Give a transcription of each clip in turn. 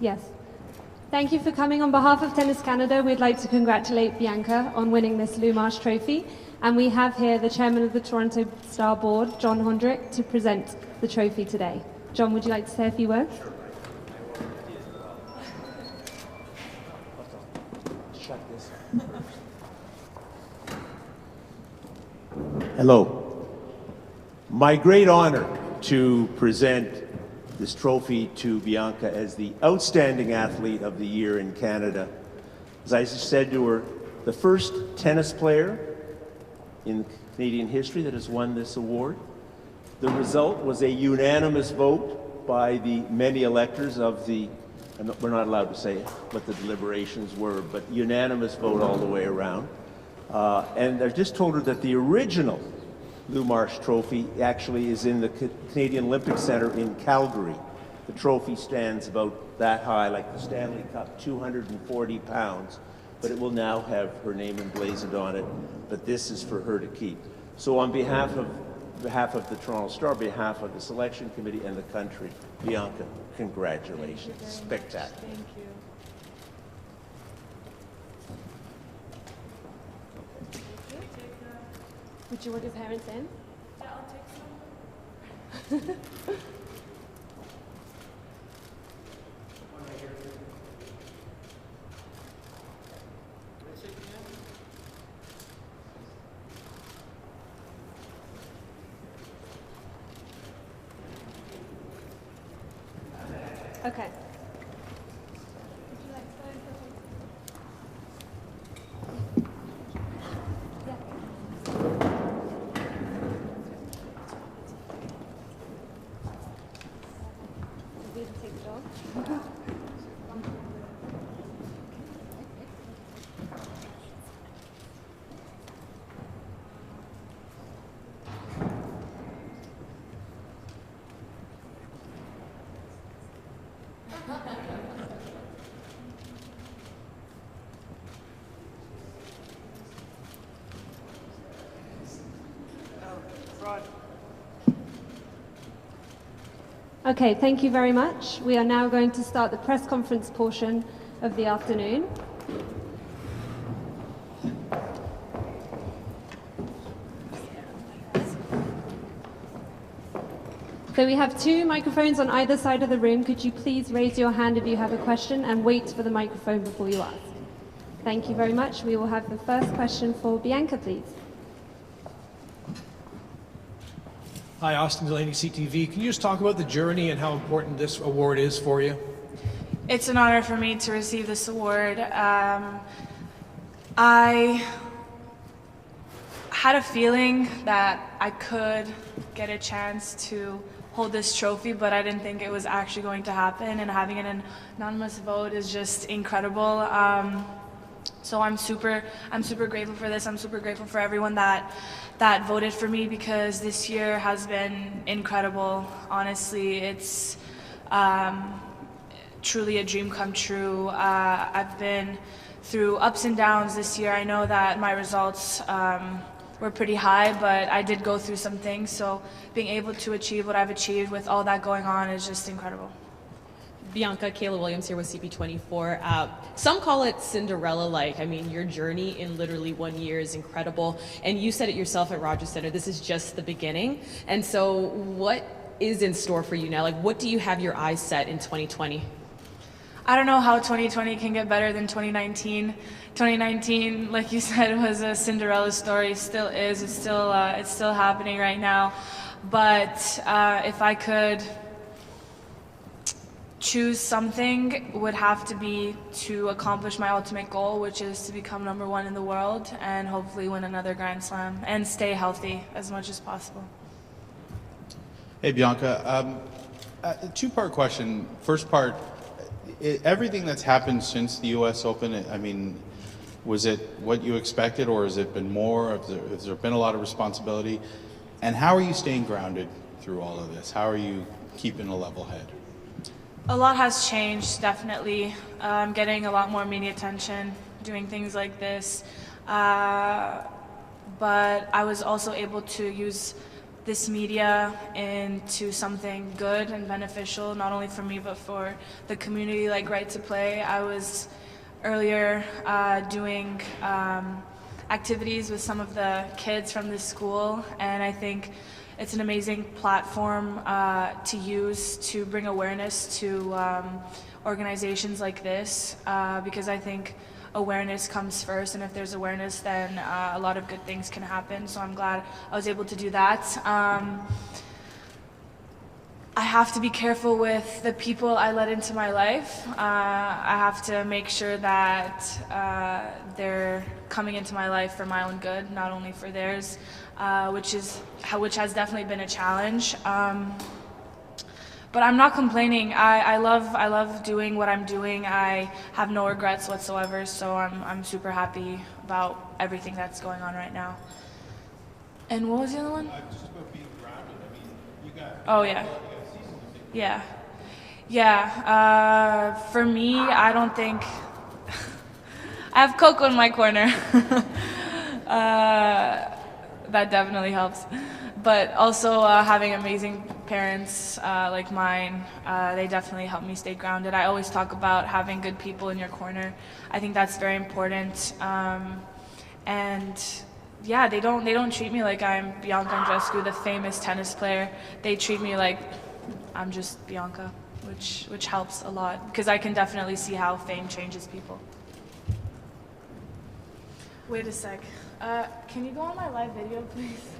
Yes. Thank you for coming. On behalf of Tennis Canada, we'd like to congratulate Bianca on winning this Lou Marsh Trophy. And we have here the chairman of the Toronto Star Board, John Hondrick, to present the trophy today. John, would you like to say a few words? Shut this. Hello. My great honor to present this trophy to Bianca as the Outstanding Athlete of the Year in Canada. As I said to her, the first tennis player in Canadian history that has won this award. The result was a unanimous vote by the many electors of the, we're not allowed to say what the deliberations were, but unanimous vote all the way around. And I just told her that the original Lou Marsh Trophy actually is in the Canadian Olympic Centre in Calgary. The trophy stands about that high, like the Stanley Cup, 240 pounds, but it will now have her name emblazoned on it, but this is for her to keep. So on behalf of the Toronto Star, behalf of the selection committee and the country, Bianca, congratulations. Spectacular. Thank you. Would you want your parents in? Yeah, I'll take some. Okay. Okay, thank you very much. We are now going to start the press conference portion of the afternoon. So we have two microphones on either side of the room. Could you please raise your hand if you have a question and wait for the microphone before you ask? Thank you very much. We will have the first question for Bianca, please. Hi, Austin Delaney, CTV. Can you just talk about the journey and how important this award is for you? It's an honor for me to receive this award. I had a feeling that I could get a chance to hold this trophy, but I didn't think it was actually going to happen, and having an anonymous vote is just incredible. So I'm super grateful for this. I'm super grateful for everyone that voted for me, because this year has been incredible. Honestly, it's truly a dream come true. I've been through ups and downs this year. I know that my results were pretty high, but I did go through some things. So being able to achieve what I've achieved with all that going on is just incredible. Bianca, Kayla Williams here with CP24. Some call it Cinderella-like. I mean, your journey in literally 1 year is incredible. And you said it yourself at Rogers Centre, this is just the beginning. And so what is in store for you now? Like, what do you have your eyes set in 2020? I don't know how 2020 can get better than 2019. 2019, like you said, was a Cinderella story. Still is. It's still happening right now. But if I could choose something, would have to be to accomplish my ultimate goal, which is to become #1 in the world and hopefully win another Grand Slam and stay healthy as much as possible. Hey Bianca, a two-part question. First part, everything that's happened since the US Open, I mean, was it what you expected, or has it been more? Has there been a lot of responsibility? And how are you staying grounded through all of this? How are you keeping a level head? A lot has changed, definitely. I'm getting a lot more media attention, doing things like this. But I was also able to use this media into something good and beneficial, not only for me but for the community, like Right to Play. I was earlier doing activities with some of the kids from this school, and I think it's an amazing platform to use to bring awareness to organizations like this, because I think awareness comes first, and if there's awareness, then a lot of good things can happen. So I'm glad I was able to do that. I have to be careful with the people I let into my life. I have to make sure that they're coming into my life for my own good, not only for theirs, which has definitely been a challenge. But I'm not complaining. I love doing what I'm doing. I have no regrets whatsoever, so I'm super happy about everything that's going on right now. And what was the other one? Just about being grounded. I mean, you got. Oh yeah. Yeah. Yeah. For me, I don't think I have Coco in my corner. That definitely helps. But also having amazing parents like mine, they definitely help me stay grounded. I always talk about having good people in your corner. I think that's very important. And yeah, they don't treat me like I'm Bianca Andreescu, the famous tennis player. They treat me like I'm just Bianca, which helps a lot, because I can definitely see how fame changes people. Wait a sec. Can you go on my live video, please?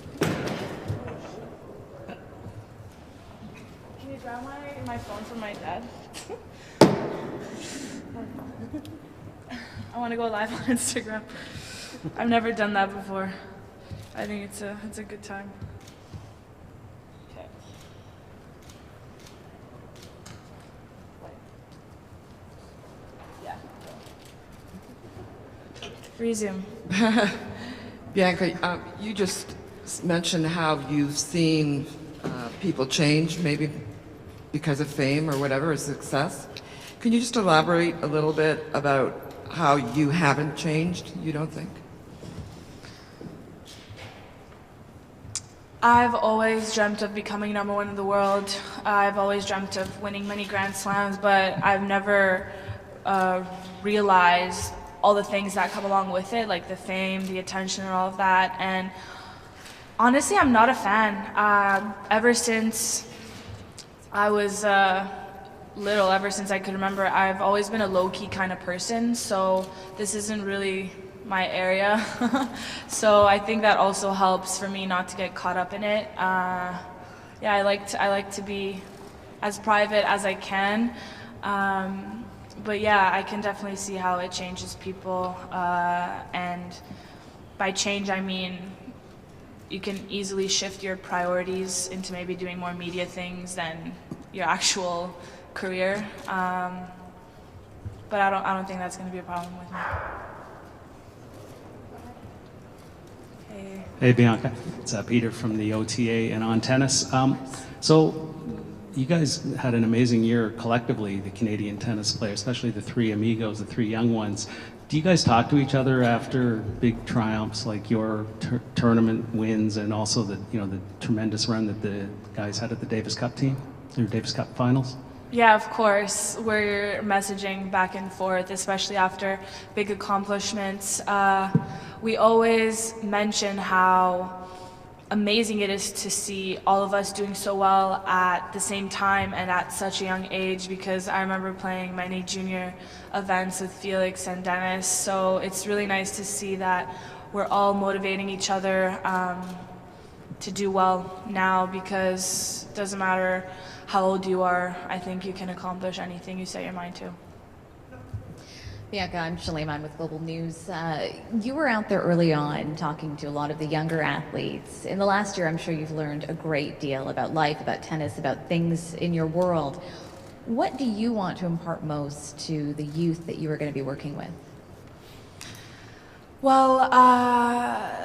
Can you grab my phone from my dad? I want to go live on Instagram. I've never done that before. I think it's a good time. Okay. Yeah. Resume. Bianca, you just mentioned how you've seen people change, maybe because of fame or whatever, or success. Can you just elaborate a little bit about how you haven't changed, you don't think? I've always dreamt of becoming #1 in the world. I've always dreamt of winning many Grand Slams, but I've never realized all the things that come along with it, like the fame, the attention, and all of that. And honestly, I'm not a fan. Ever since I was little, ever since I could remember, I've always been a low-key kind of person, so this isn't really my area. So I think that also helps for me not to get caught up in it. Yeah, I like to be as private as I can. But yeah, I can definitely see how it changes people, and by change I mean you can easily shift your priorities into maybe doing more media things than your actual career. But I don't think that's going to be a problem with me. Hey Bianca, it's Peter from the OTA and On Tennis. So you guys had an amazing year collectively, the Canadian tennis players, especially the three amigos, the three young ones. Do you guys talk to each other after big triumphs like your tournament wins, and also the tremendous run that the guys had at the Davis Cup team, or Davis Cup finals? Yeah, of course. We're messaging back and forth, especially after big accomplishments. We always mention how amazing it is to see all of us doing so well at the same time and at such a young age, because I remember playing many junior events with Felix and Dennis, so it's really nice to see that we're all motivating each other to do well now, because it doesn't matter how old you are, I think you can accomplish anything you set your mind to. Bianca, I'm Shalaiman with Global News. You were out there early on talking to a lot of the younger athletes. In the last year, I'm sure you've learned a great deal about life, about tennis, about things in your world. What do you want to impart most to the youth that you are going to be working with? Well,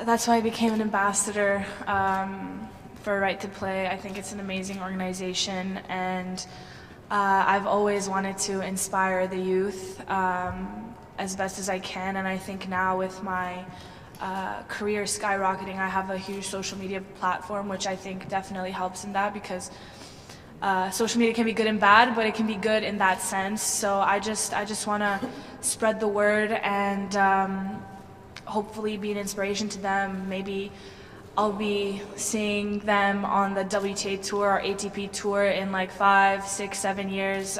that's why I became an ambassador for Right to Play. I think it's an amazing organization, and I've always wanted to inspire the youth as best as I can, and I think now with my career skyrocketing, I have a huge social media platform, which I think definitely helps in that, because social media can be good and bad, but it can be good in that sense. So I just want to spread the word and hopefully be an inspiration to them. Maybe I'll be seeing them on the WTA tour or ATP tour in like 5, 6, 7 years,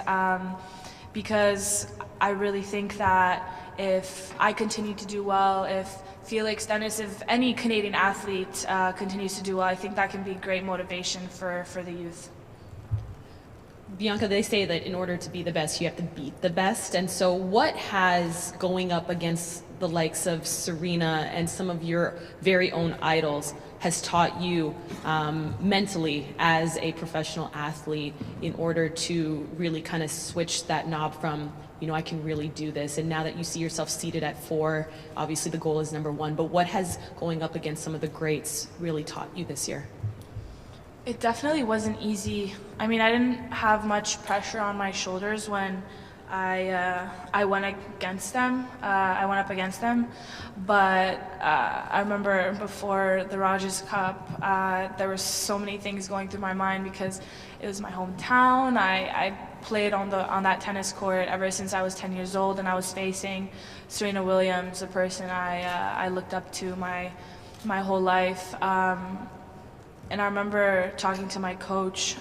because I really think that if I continue to do well, if Felix, Dennis, if any Canadian athlete continues to do well, I think that can be great motivation for the youth. Bianca, they say that in order to be the best, you have to beat the best. And so what has going up against the likes of Serena and some of your very own idols has taught you mentally as a professional athlete in order to really kind of switch that knob from, you know, I can really do this, and now that you see yourself seated at 4, obviously the goal is number 1, but what has going up against some of the greats really taught you this year? It definitely wasn't easy. I mean, I didn't have much pressure on my shoulders when I went against them. I went up against them, but I remember before the Rogers Cup, there were so many things going through my mind because it was my hometown. I played on that tennis court ever since I was 10 years old, and I was facing Serena Williams, a person I looked up to my whole life. And I remember talking to my coach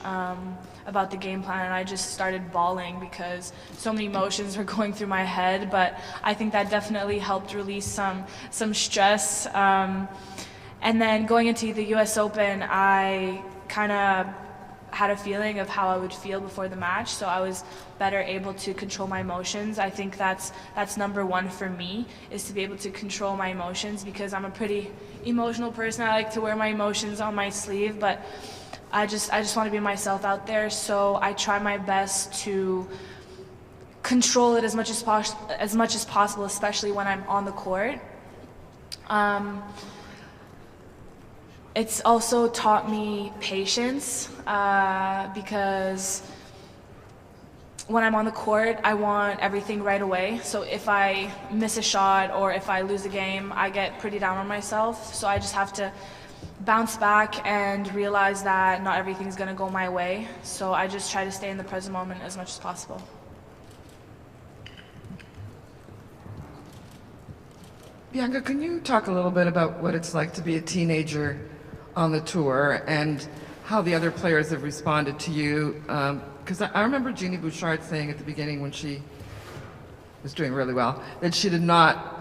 about the game plan, and I just started bawling because so many emotions were going through my head. But I think that definitely helped release some stress. And then going into the U.S. Open, I kind of had a feeling of how I would feel before the match, so I was better able to control my emotions. I think that's number 1 for me, is to be able to control my emotions, because I'm a pretty emotional person. I like to wear my emotions on my sleeve, but I just want to be myself out there, so I try my best to control it as much as possible, especially when I'm on the court. It's also taught me patience, because when I'm on the court, I want everything right away. So if I miss a shot or if I lose a game, I get pretty down on myself. So I just have to bounce back and realize that not everything's going to go my way. So I just try to stay in the present moment as much as possible. Bianca, can you talk a little bit about what it's like to be a teenager on the tour and how the other players have responded to you? Because I remember Jeannie Bouchard saying at the beginning, when she was doing really well, that she did not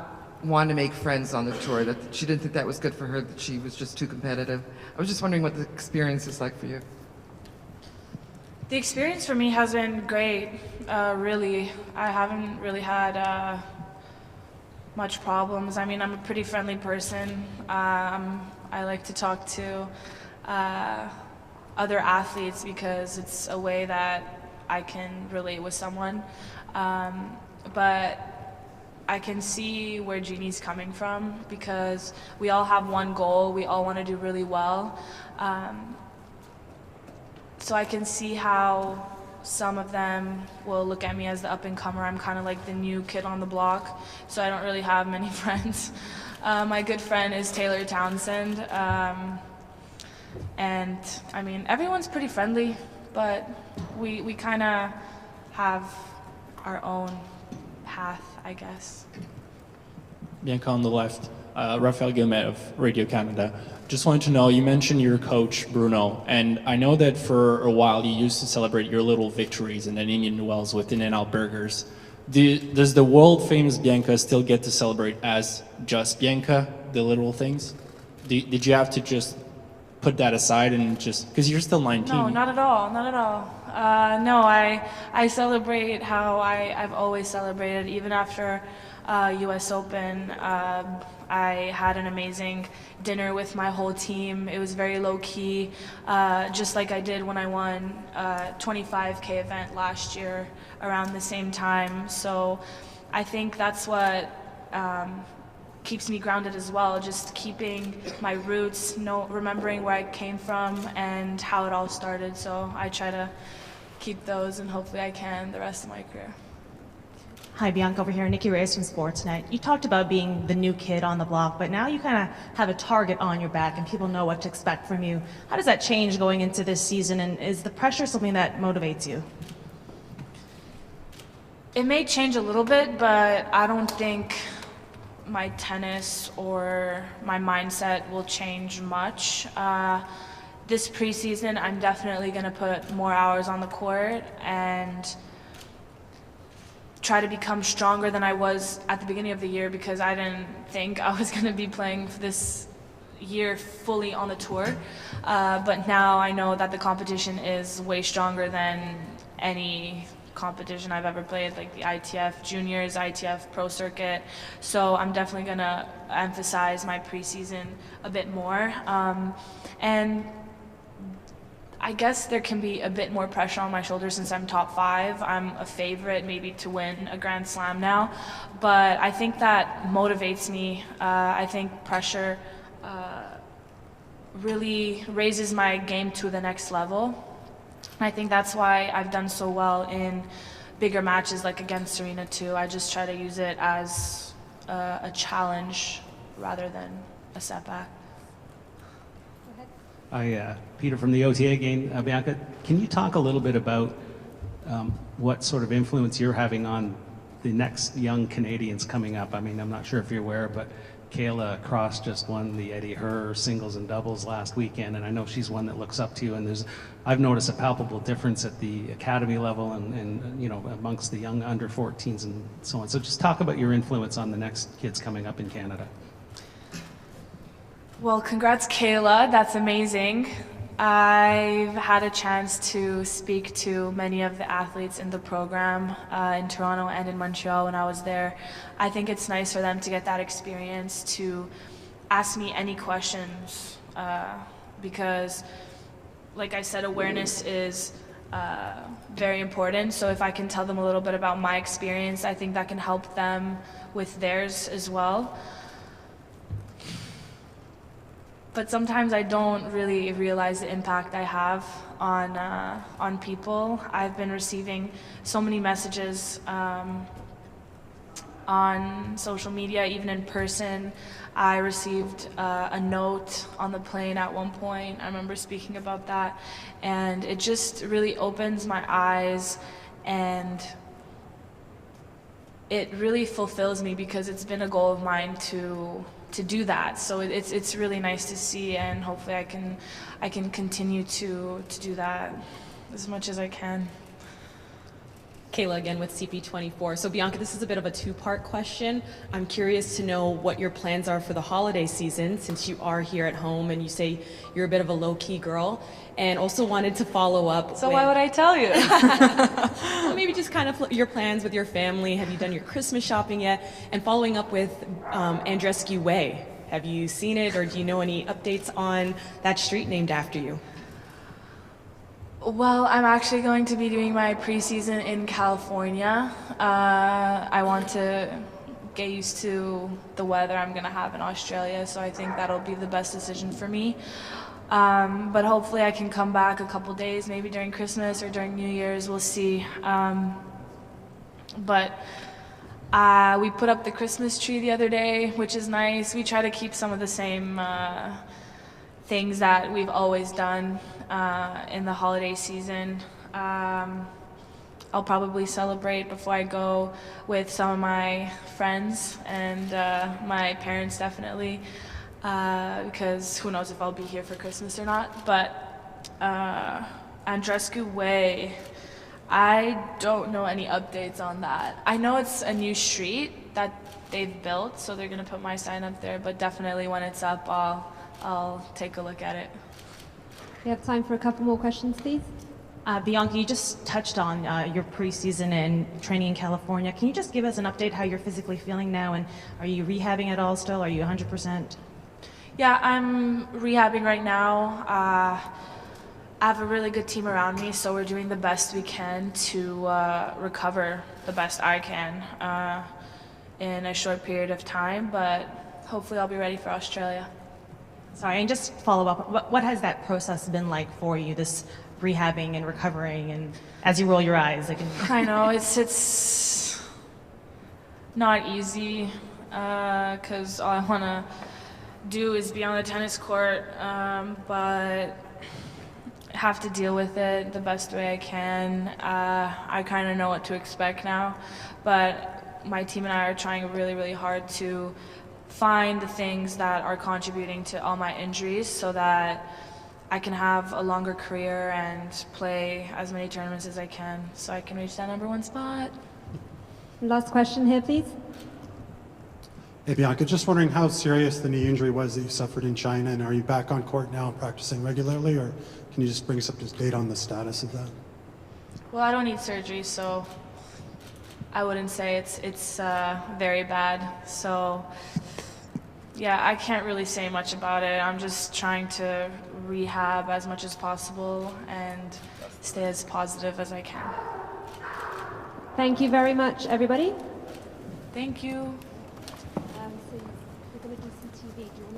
want to make friends on the tour, that she didn't think that was good for her, that she was just too competitive. I was just wondering what the experience is like for you. The experience for me has been great, really. I haven't really had much problems. I mean, I'm a pretty friendly person. I like to talk to other athletes because it's a way that I can relate with someone. But I can see where Jeannie's coming from, because we all have one goal. We all want to do really well. So I can see how some of them will look at me as the up-and-comer. I'm kind of like the new kid on the block, so I don't really have many friends. My good friend is Taylor Townsend, and I mean, everyone's pretty friendly, but we kind of have our own path, I guess. Bianca on the left, Raphael Guillemette of Radio Canada. Just wanted to know, you mentioned your coach, Bruno, and I know that for a while you used to celebrate your little victories in an Indian Wells with In-N-Out Burgers. Does the world-famous Bianca still get to celebrate as just Bianca, the little things? Did you have to just put that aside and just, because you're still 19? No, not at all, not at all. No, I celebrate how I've always celebrated, even after US Open. I had an amazing dinner with my whole team. It was very low-key, just like I did when I won a 25K event last year around the same time. So I think that's what keeps me grounded as well, just keeping my roots, remembering where I came from and how it all started. So I try to keep those, and hopefully I can the rest of my career. Hi, Bianca over here. Nikki Reyes from Sportsnet. You talked about being the new kid on the block, but now you kind of have a target on your back and people know what to expect from you. How does that change going into this season, and is the pressure something that motivates you? It may change a little bit, but I don't think my tennis or my mindset will change much. This preseason, I'm definitely going to put more hours on the court and try to become stronger than I was at the beginning of the year, because I didn't think I was going to be playing this year fully on the tour. But now I know that the competition is way stronger than any competition I've ever played, like the ITF Juniors, ITF Pro Circuit. So I'm definitely going to emphasize my preseason a bit more. And I guess there can be a bit more pressure on my shoulders since I'm top 5. I'm a favorite maybe to win a Grand Slam now, but I think that motivates me. I think pressure really raises my game to the next level. And I think that's why I've done so well in bigger matches like against Serena too. I just try to use it as a challenge rather than a setback. Peter from the OTA again. Bianca, can you talk a little bit about what sort of influence you're having on the next young Canadians coming up? I mean, I'm not sure if you're aware, but Kayla Cross just won the Eddie Herr singles and doubles last weekend, and I know she's one that looks up to you, and I've noticed a palpable difference at the academy level and you know, amongst the young under 14s and so on. So just talk about your influence on the next kids coming up in Canada. Well, congrats, Kayla. That's amazing. I've had a chance to speak to many of the athletes in the program in Toronto and in Montreal when I was there. I think it's nice for them to get that experience to ask me any questions because, like I said, awareness is very important. So if I can tell them a little bit about my experience, I think that can help them with theirs as well. But sometimes I don't really realize the impact I have on people. I've been receiving so many messages on social media, even in person. I received a note on the plane at one point. I remember speaking about that, and it just really opens my eyes, and it really fulfills me because it's been a goal of mine to do that. So it's really nice to see, and hopefully I can continue to do that as much as I can. Kayla again with CP24. So Bianca, this is a bit of a two-part question. I'm curious to know what your plans are for the holiday season, since you are here at home and you say you're a bit of a low-key girl, and also wanted to follow up. So why would I tell you? Well, maybe just kind of your plans with your family. Have you done your Christmas shopping yet? And following up with Andreescu Way. Have you seen it, or do you know any updates on that street named after you? Well, I'm actually going to be doing my preseason in California. I want to get used to the weather I'm going to have in Australia, so I think that'll be the best decision for me. But hopefully I can come back a couple days, maybe during Christmas or during New Year's, we'll see. But we put up the Christmas tree the other day, which is nice. We try to keep some of the same things that we've always done in the holiday season. I'll probably celebrate before I go with some of my friends and my parents definitely, because who knows if I'll be here for Christmas or not. But Andreescu Way, I don't know any updates on that. I know it's a new street that they've built, so they're gonna put my sign up there, but definitely when it's up, I'll take a look at it. We have time for a couple more questions, please. Bianca, you just touched on your preseason and training in California. Can you just give us an update how you're physically feeling now, and are you rehabbing at all still? Are you 100%? Yeah, I'm rehabbing right now. I have a really good team around me, so we're doing the best we can to recover the best I can in a short period of time, but hopefully I'll be ready for Australia. Sorry, and just follow up, what has that process been like for you, this rehabbing and recovering, and as you roll your eyes? I know, it's not easy because all I want to do is be on the tennis court, but have to deal with it the best way I can. I kind of know what to expect now, but my team and I are trying really, really hard to find the things that are contributing to all my injuries so that I can have a longer career and play as many tournaments as I can so I can reach that #1 spot. Last question here, please. Hey Bianca, just wondering how serious the knee injury was that you suffered in China, and are you back on court now and practicing regularly, or can you just bring us up to date on the status of that? Well, I don't need surgery, so I wouldn't say it's very bad. So yeah, I can't really say much about it. I'm just trying to rehab as much as possible and stay as positive as I can. Thank you very much, everybody. Thank you. So we're going to do some TV. Do you want